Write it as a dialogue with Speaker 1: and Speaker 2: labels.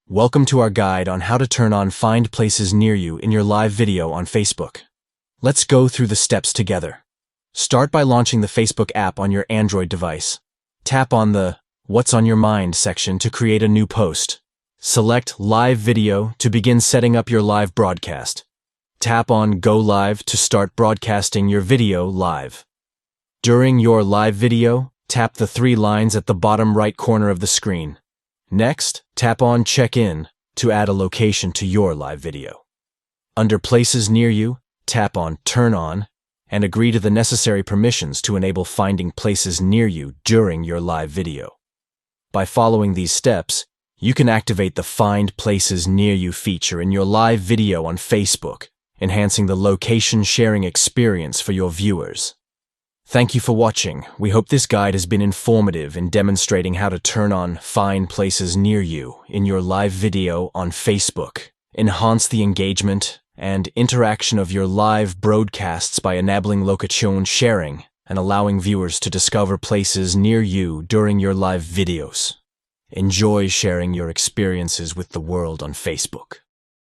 Speaker 1: Welcome to our guide on how to turn on Find Places Near You in your live video on Facebook. Let's go through the steps together. Start by launching the Facebook app on your Android device. Tap on the What's on Your Mind section to create a new post. Select Live Video to begin setting up your live broadcast. Tap on Go Live to start broadcasting your video live. During your live video, tap the 3 lines at the bottom right corner of the screen. Next, tap on Check In to add a location to your live video. Under Places Near You, tap on Turn On and agree to the necessary permissions to enable finding places near you during your live video. By following these steps, you can activate the Find Places Near You feature in your live video on Facebook, enhancing the location sharing experience for your viewers. Thank you for watching. We hope this guide has been informative in demonstrating how to turn on Find Places Near You in your live video on Facebook. Enhance the engagement and interaction of your live broadcasts by enabling location sharing and allowing viewers to discover places near you during your live videos. Enjoy sharing your experiences with the world on Facebook.